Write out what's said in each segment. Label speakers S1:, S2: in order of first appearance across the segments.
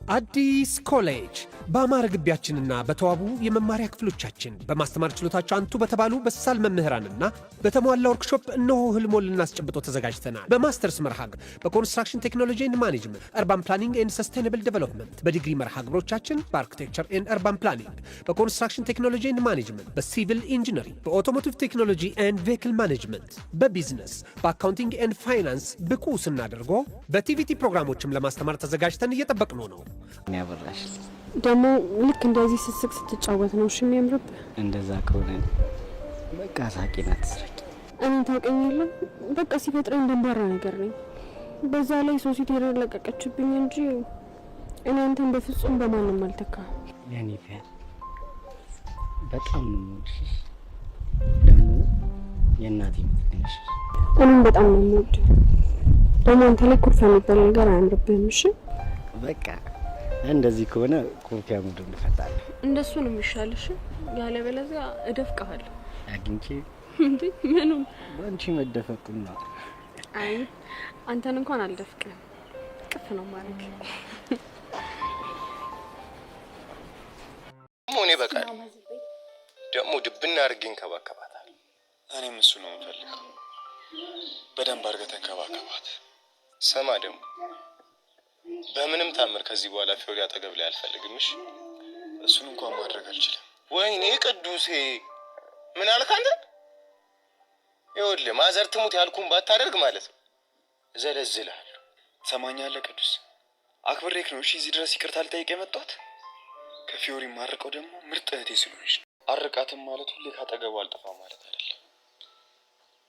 S1: አዲስ ኮሌጅ በአማረ ግቢያችንና በተዋቡ የመማሪያ ክፍሎቻችን በማስተማር ችሎታቸው አንቱ በተባሉ በሳል መምህራንና በተሟላ ወርክሾፕ እነሆ ህልሞን ልናስጨብጦ ተዘጋጅተናል። በማስተርስ መርሃ ግብር በኮንስትራክሽን ቴክኖሎጂ ኤንድ ማኔጅመንት፣ አርባን ፕላኒንግ ኤንድ ሰስቴናብል ዴቨሎፕመንት፣ በዲግሪ መርሃ ግብሮቻችን በአርኪቴክቸር ኤንድ አርባን ፕላኒንግ፣ በኮንስትራክሽን ቴክኖሎጂ ኤንድ ማኔጅመንት፣ በሲቪል ኢንጂነሪንግ፣ በኦቶሞቲቭ ቴክኖሎጂ ኤንድ ቬሂክል ማኔጅመንት፣ በቢዝነስ፣ በአካውንቲንግ ኤንድ ፋይናንስ ብቁ ስናደርጎ በቲቪቲ ፕሮግራሞችም ለማስተማር ተዘጋጅተን እየጠበቅነው ነው።
S2: ያበራሽ
S3: ደግሞ ልክ እንደዚህ ስስቅ ስትጫወት ነው እሺ የሚያምርብ።
S2: እንደዛ ከሆነ በቃ ሳቂናት ስረቂ
S3: እኔ ታውቀኝ የለም በቃ ሲፈጥረኝ ደንባራ ነገር ነኝ። በዛ ላይ ሶሲቲ ለቀቀችብኝ እንጂ እኔ አንተን በፍጹም በማንም አልተካ።
S2: ያኔ ቢያ በጣም ነው የምወድሽ። ደግሞ የእናቴ ምትነሽ
S3: እኔም በጣም ነው የምወድ። ደግሞ አንተ ላይ ኩርፊያ የሚባል ነገር አያምርብህም። እሺ
S2: በቃ እንደዚህ ከሆነ ኮፊያ ሙድ እንፈታለን።
S3: እንደሱ ነው የሚሻልሽ። ያለ በለዚያ እደፍቅሃለሁ።
S2: አግኝቼ
S3: እንዴ ምኑ
S2: አንቺ መደፈቅና
S3: አይ አንተን እንኳን አልደፍቅም። ቅፍ ነው ማለት
S4: ሞኔ በቃል ደግሞ ድብና አድርጌ እንከባከባታል።
S5: እኔም እሱ ነው የምፈልገው። በደንብ አድርገህ ተንከባከባት።
S4: ሰማ ደግሞ በምንም ታምር ከዚህ በኋላ ፊዮሪ አጠገብ ላይ አልፈልግም። እሺ
S5: እሱን እንኳን ማድረግ አልችልም።
S4: ወይኔ ቅዱሴ ምን አልክ አንተ? ይኸውልህ ማዘር ትሙት ያልኩን ባታደርግ ማለት ነው እዘለዝልሃለሁ።
S5: ሰማኛለህ ቅዱስ፣ አክብሬክ ነው እሺ እዚህ ድረስ ይቅርታ ልጠይቅ የመጣሁት። ከፊዮሪ ማርቀው ደግሞ ምርጥ እህቴ ስለሆነች ነው። አርቃትም ማለት ሁሌ ካጠገቧ አልጠፋ ማለት አይደለም፣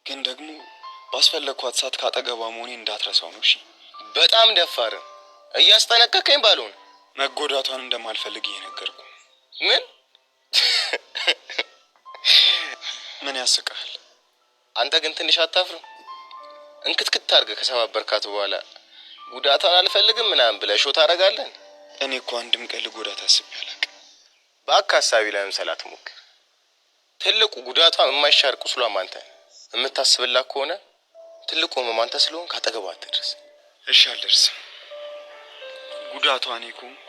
S5: ግን ደግሞ ባስፈለግኳት ሰዓት ካጠገቧ መሆኔ እንዳትረሳው ነው። እሺ
S4: በጣም ደፋር እያስጠነቀቀኝ ባልሆነ
S5: መጎዳቷን እንደማልፈልግ እየነገርኩ። ምን ያስቃል?
S4: አንተ ግን ትንሽ አታፍርም? እንክትክት አድርገህ ከሰባበርካት በኋላ ጉዳቷን አልፈልግም ምናምን ብለህ ሾ ታደርጋለህ።
S5: እኔ እኮ አንድም ቀን ልጎዳት አስቤ አላውቅም።
S4: እባክህ ሀሳቢ ላይ መምሰላት ሞክር። ትልቁ ጉዳቷን የማይሻር ቁስሏም አንተ የምታስብላት ከሆነ ትልቁ ህመም አንተ ስለሆንክ ካጠገቧ አትድረስ።
S5: እሺ አልደርስም። ጉዳቷ እኔ ከሆንኩ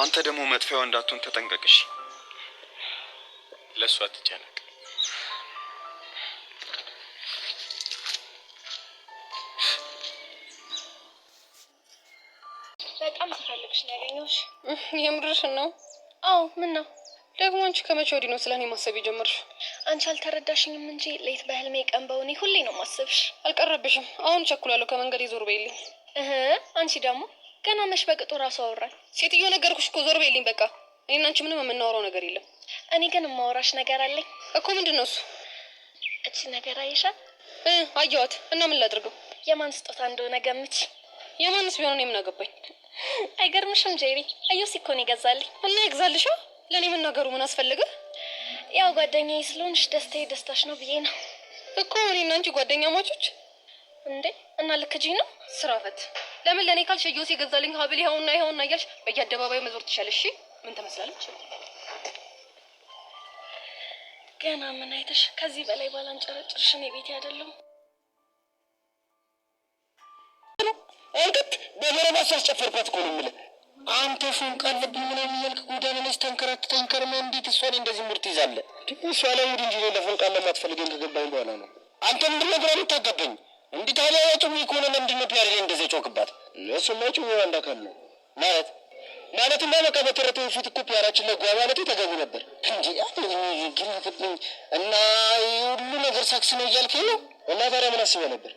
S5: አንተ ደግሞ መጥፊያዋ እንዳትሆን ተጠንቀቅሽ።
S4: ለእሷ አትጨነቅ።
S6: በጣም ተፈልግሽ ነው ያገኘሁሽ።
S3: የምርሽን ነው?
S6: አዎ ምን ነው
S3: ደግሞ አንቺ ከመቼ ወዲህ ነው ስለኔ ማሰብ የጀመርሽው?
S6: አንቺ አልተረዳሽኝም እንጂ ሌት በህልሜ ቀን በውኔ ሁሌ ነው ማሰብሽ።
S3: አልቀረብሽም። አሁን ቸኩላለሁ። ከመንገድ ዞር በይልኝ።
S6: አንቺ ደግሞ ገና መሽ በቅጡ ራሱ አወራኝ።
S3: ሴትዮ ነገርኩሽ እኮ ዞር በይልኝ በቃ። እኔና አንቺ ምንም የምናወራው ነገር የለም።
S6: እኔ ግን የማወራሽ ነገር አለኝ
S3: እኮ። ምንድን ነው እሱ?
S6: እቺ ነገር አይሻል?
S3: አየዋት እና ምን ላድርገው?
S6: የማን ስጦታ እንደሆነ ገምች።
S3: የማንስ ቢሆን እኔ ምን አገባኝ?
S6: አይገርምሽም ጄሪ? አዩሲ እኮ ነው ይገዛልኝ።
S3: እና ይግዛልሻ? ለኔ መናገሩ ምን አስፈልገ?
S6: ያው ጓደኛዬ ስለሆንሽ ደስታዬ ደስታሽ ነው ብዬ ነው
S3: እኮ። እኔና አንቺ ጓደኛ ማቾች
S6: እንዴ? እና ልክጂ ነው
S3: ስራ ፈት። ለምን ለኔ ካልሽ ዮሴ ገዛልኝ ሀብል ይኸውና እያልሽ በየአደባባዩ መዞር ትሻለሽ? እሺ ምን ተመስላለች?
S6: ገና ምን አይተሽ ከዚህ በላይ ባላንጨረጭርሽ እኔ ቤት አይደለም።
S4: እንግዲህ በበረባስ አስጨፈርኳት እኮ ነው የምልህ። አንተ ፎንቃ አለብኝ ምናምን እያልክ ጎዳና ላይ ስተንከራተተኝ ከርመህ እንዴት እሷ ላይ እንደዚህ ሙድ ትይዛለህ? እሷ ላይ ሙድ እንጂ ለፎንቃ ለማትፈልገኝ ከገባኝ በኋላ ነው። አንተ ምንድን ነው ግራ የምታጋባኝ? እንዲህ ታዲያ ጭዊ ከሆነ ለምንድን ነው ፒያሬ እንደዚህ ጮክባት? እሱማ ጭዊ አንድ አካል ነው ማለትማ በቃ በተረተው ፊት እኮ ፒያራችን ለጓ ማለት ተገቢ ነበር እንጂ ግራ ገባኝ። እና ሁሉ ነገር ሳክስ ነው እያልከኝ ነው? እና ታዲያ ምን አስበህ ነበር?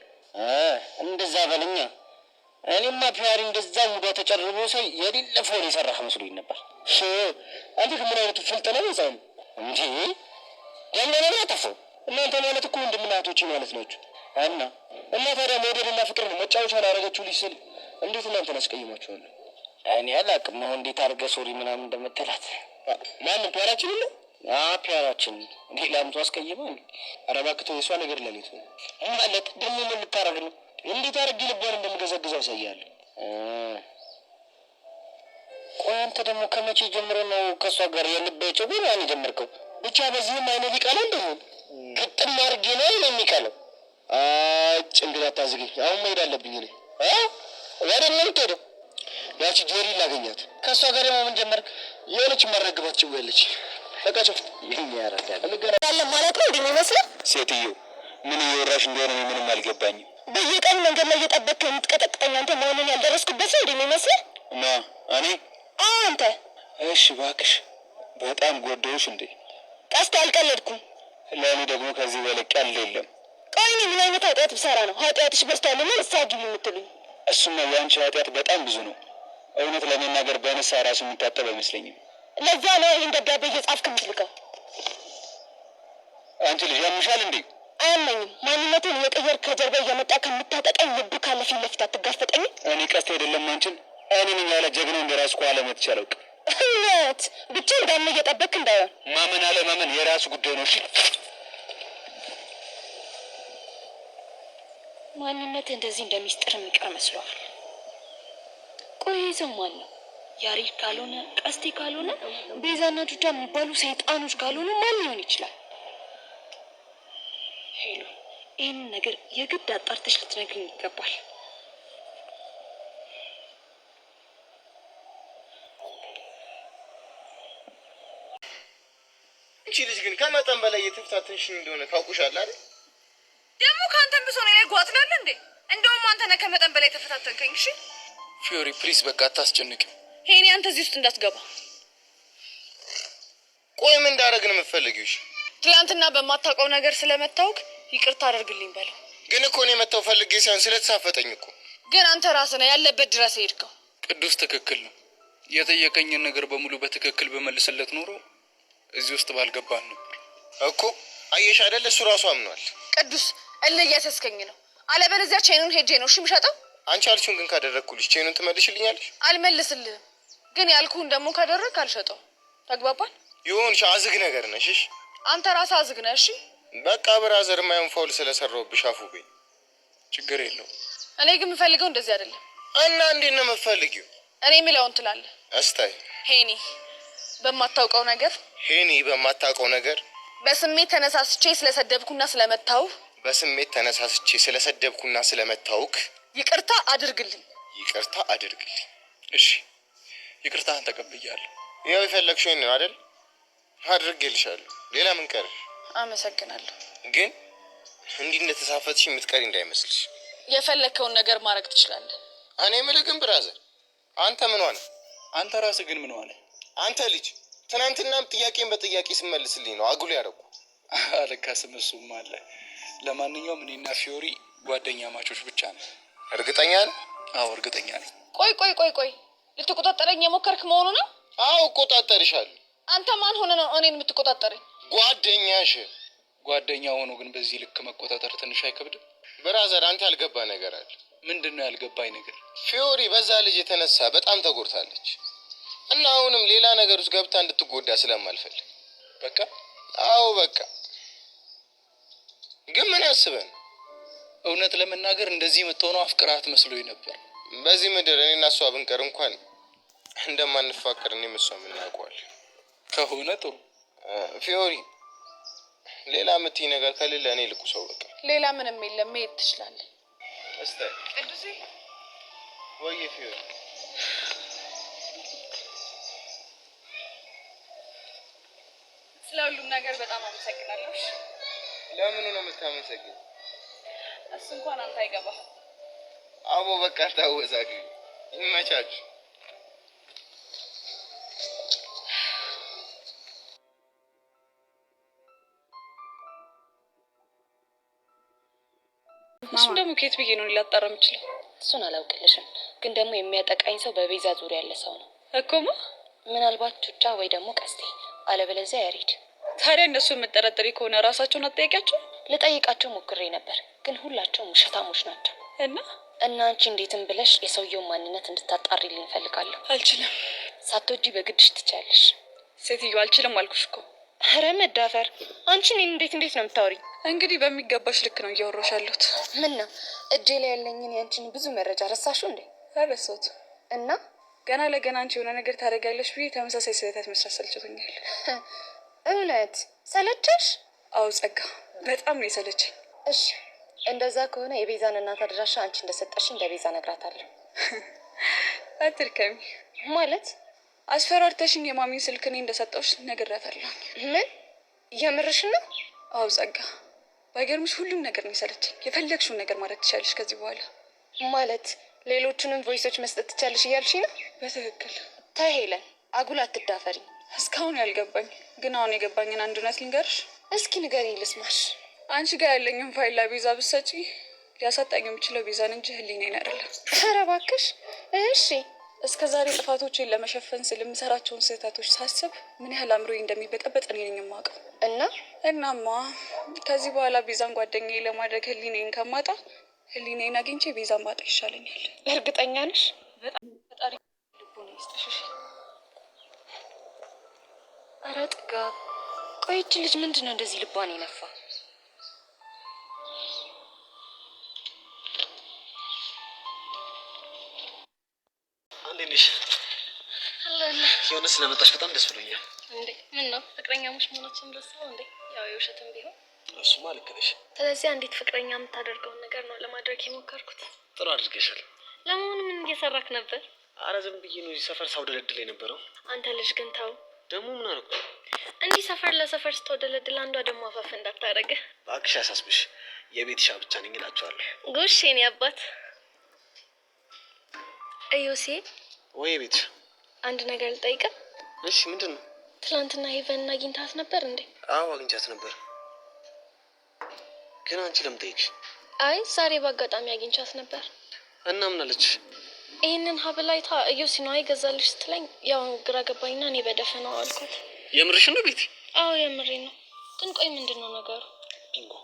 S4: እንደዛ በለኛ። እኔማ ፒያሪ እንደዛ ሙዷ ተጨርቦ ሰው የሌለ ፎን የሰራህ መስሎኝ ነበር። አንተ ምን አይነቱ ፍልጥ ነው ይዛል እንጂ ያንነ ነው ያጠፋው። እናንተ ማለት እኮ ወንድምና እህቶች ማለት ናችሁ። እና ታዲያ መውደድና ፍቅር ነው መጫወቻ ላደረገችው ልጅ ስል እንዴት እናንተን አስቀይማችኋለሁ? እኔ አላውቅም ነው እንዴት አድርገህ ሶሪ ምናምን እንደምትላት። ማንም ፒያራችን ነው ፒያራችን ሌላም ሰው አስቀይማል። ኧረ እባክህ ተው፣ የእሷ ነገር ለሌት ነው ማለት ደግሞ ምን ልታረግ ነው? እንዴት አድርጌ ልቧን እንደምገዘግዘው ያሳያል። ቆይ አንተ ደግሞ ከመቼ ጀምሮ ነው ከእሷ ጋር የልብ ጭቡ ያን የጀመርከው? ብቻ በዚህም አይነት ሊቃለ እንደሆን ግጥም አድርጌ ነው የሚቀለው። ጭንቅላት ታዝገኝ። አሁን መሄድ አለብኝ እኔ። ወደ ምን ትሄደው? ያቺ ጄሪ ላገኛት ከእሷ ጋር ደግሞ ምን ጀመርክ? የሆነች መረግባት ችግለች በቃቸው
S6: ያለ ማለት ነው እንደሚመስለው።
S5: ሴትዮ ምን እየወራሽ እንደሆነ ምንም አልገባኝም።
S6: በየቀኑ መንገድ ላይ እየጠበቅክ የምትቀጠቅጠኝ አንተ መሆኑን ያልደረስኩበት ነው እንደሚመስለው።
S5: እና እኔ
S6: አንተ
S5: እሺ እባክሽ በጣም ጎዳሁሽ እንዴ?
S6: ቀስት አልቀለድኩም።
S5: ለእኔ ደግሞ ከዚህ በላይ ቀልድ የለም።
S6: ቆይ እኔ ምን አይነት ኃጢአት ብሰራ ነው ኃጢአትሽ በዝቷልና ንስሐ ግቢ የምትሉኝ?
S5: እሱማ የአንቺ ኃጢአት በጣም ብዙ ነው። እውነት ለመናገር በንስሐ ራሱ የሚታጠብ አይመስለኝም።
S6: ለዛ ነው ይህን ደብዳቤ እየጻፍክ የምትልከው።
S5: አንቺ ልጅ ያምሻል እንዴ?
S6: አያመኝም። ማንነቱን እየቀየርክ ከጀርባ እየመጣ ከምታጠቀኝ ልብ ካለ ፊት ለፊት አትጋፈጠኝም?
S5: እኔ ቀስት አይደለም አንቺን እኔን ያለ ጀግና እንደራሱ ከኋላ መጥቼ አላውቅም።
S6: እውነት ብቻ እንዳለ እየጠበቅክ እንዳይሆን።
S5: ማመን አለ ማመን የራሱ ጉዳይ ነው። እሺ
S6: ማንነት እንደዚህ እንደሚስጥር የሚቀር መስሏል። ቆይ ሰው ማን ነው? ያሬድ ካልሆነ ቀስቴ ካልሆነ ቤዛና ዱዳ የሚባሉ ሰይጣኖች ካልሆኑ ማን ሊሆን ይችላል? ሄሎ ይህንን ነገር የግድ አጣርተሽ ልትነግሪኝ ይገባል።
S4: እንቺ ልጅ ግን ከመጠን በላይ የተፈታተንሽኝ እንደሆነ ታውቁሻል አይደል?
S7: ደግሞ ከአንተም ብሶ እኔ ላይ ጓትናል እንዴ? እንደውም አንተ ነህ ከመጠን በላይ ተፈታተንከኝ። እሺ
S5: ፊዮሪ ፕሊዝ በቃ አታስጨንቅም።
S7: ሄኔ አንተ እዚህ ውስጥ እንዳትገባ።
S4: ቆይ ምን እንዳደረግ ነው የምትፈልጊው? እሺ
S7: ትላንትና በማታውቀው ነገር ስለመታወቅ ይቅርታ አደርግልኝ በለው።
S4: ግን እኮ እኔ መተው ፈልጌ ሳይሆን ስለተሳፈጠኝ እኮ።
S7: ግን አንተ ራስህ ነህ ያለበት ድረስ ሄድከው።
S5: ቅዱስ ትክክል ነው። የጠየቀኝን ነገር በሙሉ በትክክል በመልስለት ኖሮ እዚህ ውስጥ ባልገባን ነበር
S4: እኮ። አየሽ አይደል? እሱ ራሱ አምኗል።
S7: ቅዱስ እልህ እያሰስከኝ ነው። አለበለዚያ ቼኑን ሄጄ ነው እሺ የምሸጠው።
S4: አንቺ አልሽውን ግን ካደረግኩልሽ ቼኑን ትመልሽልኛለሽ?
S7: አልመልስልህም። ግን ያልኩህን ደግሞ ካደረግ አልሸጠው። ተግባባን?
S4: ይሁንሽ። አዝግ ነገር ነሽ። እሺ
S7: አንተ ራስህ አዝግ ነህ። እሺ
S4: በቃ ብራዘር፣ ማየን ፋውል ስለሰራሁብሽ አፉ በይ።
S5: ችግር የለውም።
S7: እኔ ግን የምፈልገው እንደዚህ አይደለም።
S4: እና እንዴት ነው የምትፈልጊው?
S7: እኔ የምለውን ትላለህ።
S4: እስታይ
S7: ሄኒ በማታውቀው ነገር
S4: ሄኒ በማታውቀው ነገር
S7: በስሜት ተነሳስቼ ስለሰደብኩና ስለመታውህ
S4: በስሜት ተነሳስቼ ስለሰደብኩና ስለመታውክ
S7: ይቅርታ አድርግልኝ።
S4: ይቅርታ አድርግልኝ።
S5: እሺ ይቅርታህን ተቀብያለሁ።
S4: ያው የፈለግሽውን ነው አይደል? አድርጌልሻለሁ። ሌላ ምን ቀርሽ?
S7: አመሰግናለሁ።
S4: ግን እንዲህ እንደተሳፈጥሽ የምትቀሪ እንዳይመስልሽ።
S7: የፈለግከውን ነገር ማድረግ ትችላለህ።
S4: እኔ የምልህ ግን ብራዘር፣ አንተ ምን ሆነ?
S5: አንተ ራስህ ግን ምን ሆነ?
S4: አንተ ልጅ ትናንትናም ጥያቄን በጥያቄ ስመልስልኝ ነው አጉል ያደረኩ።
S5: አለካስም እሱም አለ። ለማንኛውም እኔና ፊዮሪ ጓደኛ ማቾች ብቻ ነው።
S4: እርግጠኛ ነህ?
S5: አዎ እርግጠኛ ነኝ።
S7: ቆይ ልትቆጣጠረኝ የሞከርክ መሆኑ ነው?
S4: አዎ እቆጣጠርሻለሁ።
S7: አንተ ማን ሆነ ነው እኔን የምትቆጣጠረኝ?
S4: ጓደኛሽ።
S5: ጓደኛ ሆኖ ግን በዚህ ልክ መቆጣጠር ትንሽ አይከብድም?
S4: ብራዘር፣ አንተ ያልገባ ነገር አለ።
S5: ምንድን ነው ያልገባኝ ነገር?
S4: ፊዮሪ በዛ ልጅ የተነሳ በጣም ተጎድታለች እና አሁንም ሌላ ነገር ውስጥ ገብታ እንድትጎዳ ስለማልፈልግ
S5: በቃ።
S4: አዎ በቃ። ግን ምን ያስበን?
S5: እውነት ለመናገር እንደዚህ የምትሆነው አፍቅራት መስሎኝ ነበር።
S4: በዚህ ምድር እኔና እሷ ብንቀር እንኳን እንደማንፋቀር እኔም እሷም እናውቀዋለን።
S5: ከሆነ ጥሩ።
S4: ፊዮሪ፣ ሌላ የምትይ ነገር ከሌለ እኔ ልቁ ሰው በቃ።
S7: ሌላ ምንም የለም፣ መሄድ ትችላለህ።
S4: እስታይ
S7: ቅዱሴ።
S4: ወይ ፊዮሪ፣
S7: ስለ ሁሉም ነገር በጣም አመሰግናለሁ።
S4: ለምኑ ነው የምታመሰግኝ?
S7: እሱ እንኳን አንተ አይገባህ።
S4: አቦ በቃ ታወዛግ። ይመቻች።
S7: እሱም ደግሞ ከየት ብዬ ነው ላጣራ የምችለው?
S6: እሱን አላውቅልሽም፣ ግን ደግሞ የሚያጠቃኝ ሰው በቤዛ ዙሪያ ያለ ሰው ነው
S7: እኮማ።
S6: ምናልባት ቱቻ ወይ ደግሞ ቀስቴ፣ አለበለዚያ ያሬድ።
S7: ታዲያ እነሱ የምጠረጥሪ ከሆነ ራሳቸውን አትጠይቂያቸው?
S6: ልጠይቃቸው ሞክሬ ነበር፣ ግን ሁላቸውም ውሸታሞች ናቸው።
S7: እና
S6: አንቺ እንዴትም ብለሽ የሰውየውን ማንነት እንድታጣሪልኝ እፈልጋለሁ።
S7: አልችልም።
S6: ሳትወጂ በግድሽ ትቻለሽ።
S7: ሴትዮ አልችልም አልኩሽ እኮ።
S6: ኧረ መዳፈር! አንቺ እኔን እንዴት ነው የምታወሪኝ?
S7: እንግዲህ በሚገባሽ ልክ ነው እያወራሽ ያለሁት።
S6: ምን ነው እጄ ላይ ያለኝን ያንቺን ብዙ መረጃ ረሳሽው እንዴ?
S7: አረሳሁት።
S6: እና
S7: ገና ለገና አንቺ የሆነ ነገር ታደርጋለሽ ብዬ ተመሳሳይ ስህተት መስራት ሰልችቶኛል።
S6: እውነት ሰለቸሽ?
S7: አዎ ጸጋ፣ በጣም ነው የሰለቸኝ።
S6: እሺ እንደዛ ከሆነ የቤዛን እናት አድራሻ አንቺ እንደሰጠሽኝ ለቤዛ እነግራታለሁ።
S7: አትድከሚ።
S6: ማለት
S7: አስፈራርተሽኝ የማሚን ስልክ እኔ እንደሰጠሁሽ ነግሬያታለሁ።
S6: ምን የምርሽ ነው?
S7: አዎ ጸጋ፣ ባይገርምሽ ሁሉም ነገር ነው የሰለችኝ። የፈለግሽውን ነገር ማድረግ ትችያለሽ ከዚህ በኋላ።
S6: ማለት ሌሎቹንም ቮይሶች መስጠት ትቻለሽ እያልሽ ነው?
S7: በትክክል።
S6: ተይ ሄለን፣ አጉል አትዳፈሪ።
S7: እስካሁን ያልገባኝ ግን አሁን የገባኝን አንድ እውነት ልንገርሽ።
S6: እስኪ ንገሪኝ ልስማሽ።
S7: አንቺ ጋር ያለኝን ፋይል ለቤዛ ብትሰጪ ሊያሳጣኝ የሚችለው ቤዛን እንጂ ህሊናዬን አይደለም።
S6: ኧረ እባክሽ። እሺ
S7: እስከ ዛሬ ጥፋቶቼን ለመሸፈን ስል የምሰራቸውን ስህተቶች ሳስብ ምን ያህል አእምሮዬ እንደሚበጠበጥ እኔ ነኝ የማውቀው። እናማ ከዚህ በኋላ ቤዛን ጓደኛዬ ለማድረግ ህሊናዬን ከማጣ ህሊናዬን አግኝቼ ቤዛን ማጣ ይሻለኛል።
S6: እርግጠኛ ነሽ?
S7: በጣም ፈጣሪ ልቦና ይስጥሽ።
S6: ኧረ ጥጋብ፣ ቆይ ይህች ልጅ ምንድን ነው እንደዚህ ልቧን የነፋ?
S2: እንዴት ነሽ? የሆነ ስለመጣሽ በጣም ደስ ብሎኛል።
S6: እንዴ ምን ነው ፍቅረኛሞች መሆናችን ደስ ነው እንዴ? ያው የውሸትም ቢሆን
S2: እሱማ ልክ ነሽ።
S6: ስለዚህ አንዲት ፍቅረኛ የምታደርገውን ነገር ነው ለማድረግ የሞከርኩት።
S2: ጥሩ አድርገሻል።
S6: ለመሆኑ ምን እየሰራክ ነበር?
S2: አረ ዝም ብዬ ነው እዚህ ሰፈር ሳውደለድል የነበረው።
S6: አንተ ልጅ ግን ተው።
S2: ደግሞ ምን አልኩ?
S6: እንዲህ ሰፈር ለሰፈር ስተወደለድል አንዷ ደግሞ አፋፍ እንዳታረግህ
S2: እባክሽ። አሳስብሽ የቤትሻ ብቻ ነኝ እላቸዋለሁ።
S6: ጉሽ የኔ አባት። እዮሴ
S2: ወይ ቤትሽ
S6: አንድ ነገር ልጠይቅህ።
S2: እሺ ምንድን ነው?
S6: ትናንትና ሄቨንን አግኝታት ነበር እንዴ?
S2: አዎ አግኝቻት ነበር። ግን አንቺ ለምን ጠይቅሽ?
S6: አይ ዛሬ በአጋጣሚ አግኝቻት ነበር።
S2: እና ምን አለች?
S6: ይህንን ሀብል አይታ እዮሲ ነው ይገዛልሽ ስትለኝ ያው ግራ ገባኝና እኔ በደፈናው አልኳት።
S2: የምርሽ ነው ቤት?
S6: አዎ የምሬ ነው። ግን ቆይ ምንድን ነው ነገሩ?
S2: ቢንጎ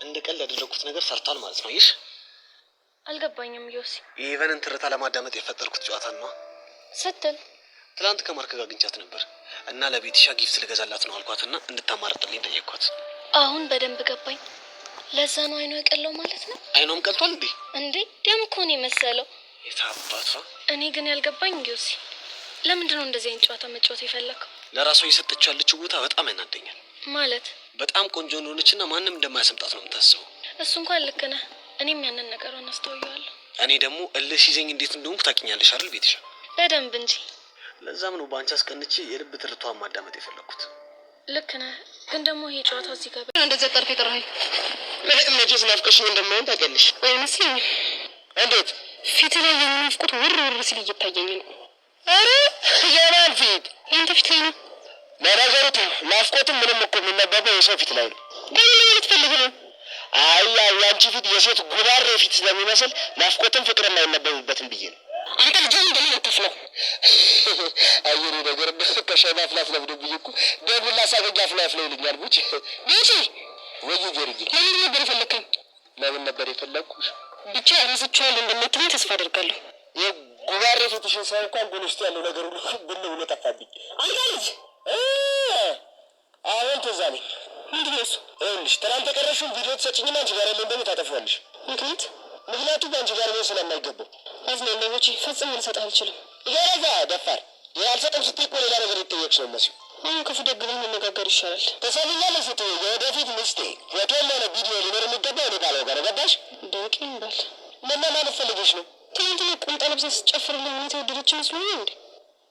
S2: እንደ ቀልድ ያደረኩት ነገር ሰርቷል ማለት ነው። ይሽ
S6: አልገባኝም። ዮሲ
S2: የኢቨንን ትርታ ለማዳመጥ የፈጠርኩት ጨዋታ ነው
S6: ስትል
S2: ትላንት ከማርክ ጋር አግኝቻት ነበር እና ለቤትሻ ጊፍት ልገዛላት ነው አልኳትና እንድታማርጥልኝ ጠየቅኳት።
S6: አሁን በደንብ ገባኝ። ለዛ ነው አይኗ የቀለው ማለት ነው።
S2: አይኗም ቀልቷል እንዴ?
S6: እንዴ ደም እኮ ነው የመሰለው።
S2: የታባቷ።
S6: እኔ ግን ያልገባኝ ዮሲ ለምንድን ነው እንደዚህ አይነት ጨዋታ መጫወት የፈለከው?
S2: ለራሷ እየሰጠችው ያለችው ቦታ በጣም ያናደኛል።
S6: ማለት
S2: በጣም ቆንጆ እንደሆነችና ማንም እንደማያሰምጣት ነው የምታስበው።
S6: እሱ እንኳን ልክ ነህ። እኔም ያንን ነገሯን አስተውየዋለሁ።
S2: እኔ ደግሞ እልህ ሲይዘኝ እንዴት እንደሆንኩ ታውቂኛለሽ አይደል ቤትሻ?
S6: በደንብ እንጂ።
S2: ለዛም ነው በአንቺ አስቀንቼ የልብ ትርቷን ማዳመጥ የፈለግኩት።
S6: ልክ ነህ። ግን ደግሞ ይሄ ጨዋታ እዚህ ጋር
S4: እንደዚህ ጠርፍ የጠራኸኝ ለጥቅም ጀስ ናፍቀሽኝ እንደማይሆን ታውቂያለሽ
S6: አይመስለኝም።
S4: እንዴት
S6: ፊት ላይ የሚናፍቁት ውር ውር ሲል እየታየኝ ነው።
S4: አረ የማን ፊት?
S6: ያንተ ፊት ላይ ነው።
S4: ለነገሩ ናፍቆትም ምንም እኮ የሚነበበው የሰው ፊት ላይ ነው።
S6: ግን ምን ትፈልግ ነው?
S4: አይ የአንቺ ፊት የሴት ጉባሬ ፊት ስለሚመስል ናፍቆትም ፍቅርም አይነበብበትም ብዬ ነው።
S6: አንተ ልጅ እንደምን አትፍለው?
S4: አየሩ ነገር ከሻይ ማፍላት ለምዶብኝ እኮ ደቡላ ሳገኝ አፍላፍ ላይ ይልኛል። ቡች
S6: ቤቲ
S4: ወይ ጀርጂ
S6: ለምን ነበር የፈለከኝ?
S4: ለምን ነበር የፈለግኩሽ?
S6: ብቻ ረስቼዋለሁ እንደምትለኝ ተስፋ አደርጋለሁ።
S4: የጉባሬ ፊትሽን ሳይ እንኳን ጎን ውስጥ ያለው ነገር ሁሉ ብን ብሎ ጠፋብኝ። አንተ ልጅ አሁን ትዝ አለኝ።
S6: ምንድን ነው እሱ?
S4: ይኸውልሽ ትናንት የቀረሽውን ቪዲዮ ትሰጭኝና አንቺ ጋር ያለውን ደግሞ ታጠፊዋለሽ። ምክንያቱም በአንቺ ጋር ቢሆን ስለማይገባው።
S6: አዝናለሁ ቦቼ፣ ፈጽሞ ልሰጥህ አልችልም።
S4: ይገረዛ ደፋር አልሰጥም ስትይ እኮ ሌላ ነገር ይጠየቅሽ ነው መሲው።
S6: አሁን ክፉ ደግ ብለን መነጋገር ይሻላል።
S4: ተሰሚኛለሽ ስትይ የወደፊት ሚስቴ ፎቶም ሆነ ቪዲዮ ሊኖር የሚገባው እኔ ባለው ጋር ገባሽ?
S6: ደቂ ይባል
S4: ምነው ማለት ፈልገሽ ነው?
S6: ትናንትና ቁምጣ ለብሳ ስትጨፍርልኝ እውነት የወደደች መስሎኝ እንዴ?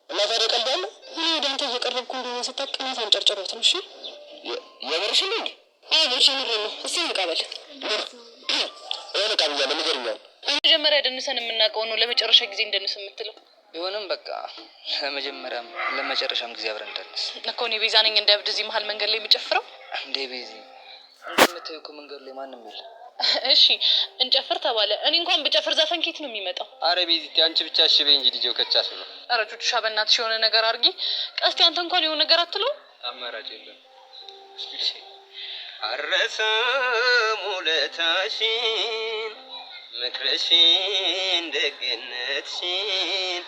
S4: እና ታዲያ ቀልዳለሁ?
S6: እኔ ወደ አንተ እየቀረብኩ እንደሆነ ስታውቅ ቅናት አንጨርጭሯት ነው። እሺ
S4: የምርሽን ነው እንዴ?
S6: አይ ቦቼ ምሬ ነው። እስቲ እንቃበል።
S4: የሆነ ቃል እያለ ንገሪኛል።
S7: መጀመሪያ ደንሰን የምናውቀው ነው ለመጨረሻ ጊዜ እንደንስ የምትለው
S8: ቢሆንም በቃ ለመጀመሪያም ለመጨረሻም ጊዜ አብረን እንደንስ
S7: እኮ። እኔ ቤዛ ነኝ እንደ እብድ እዚህ መሀል መንገድ ላይ የሚጨፍረው
S8: እንዴ? ቤዚ እንደምታዩ እኮ መንገድ ላይ ማንም የለ።
S7: እሺ እንጨፍር ተባለ። እኔ እንኳን ብጨፍር ዘፈን ኬት ነው የሚመጣው?
S8: አረ ቤዚቲ አንቺ ብቻ እሺ በይ እንጂ ልጄው ከቻስ ነው።
S7: አረ ቹቹሻ በእናትሽ የሆነ ነገር አድርጊ። ቀስቲ አንተ እንኳን የሆነ ነገር አትለው።
S8: አማራጭ የለም። አረሰም ውለታሽን ምክርሽን ደግነትሽን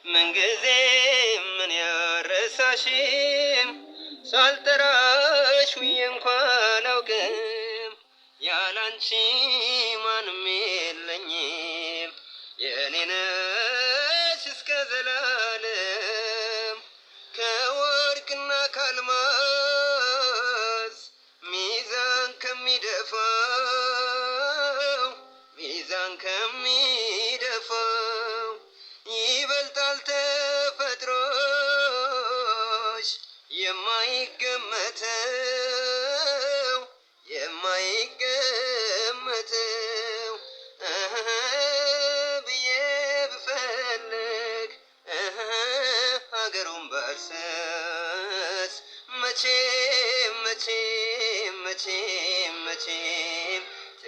S8: ምንጊዜ ምን ያረሳሽም ሳልጠራሽ ውዬ እንኳን አውቅም ያላንቺ ማንም የለኝም የኔ ነሽ እስከ ዘላለም ከወርቅና ካልማዝ ሚዛን ከሚደፋው ይበልጣል ተፈጥሮ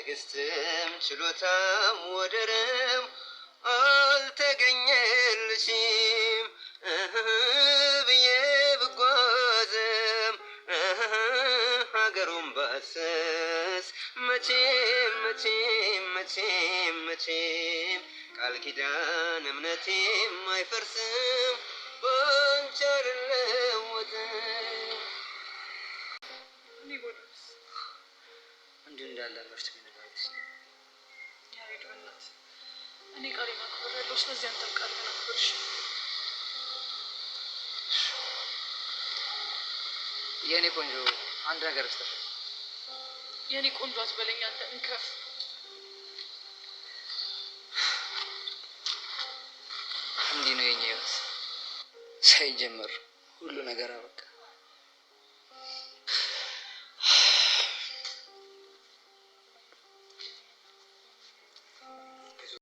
S9: ትዕግስትም ችሎታም ወደርም አልተገኘልሽም ብዬ ብጓዝም ሀገሩን ባስስ መቼም መቼም መቼም መቼም ቃል ኪዳን እምነቴም አይፈርስም ባንቺ አልለወጥም። እንዲሁ እንዳለ ምርት ቢነጋገስ
S7: ያሬድ በእናትህ እኔ ቃሌን አክብሬያለሁ። ስለዚህ አንተም ቃልህን አክብር።
S8: የእኔ ቆንጆ አንድ ነገር ስተሽ
S7: የእኔ ቆንጆ አትበለኝ አንተ እንከፍ።
S8: እንዲህ ነው የኛ ህይወት። ሳይጀመር ሁሉ ነገር አበቃ።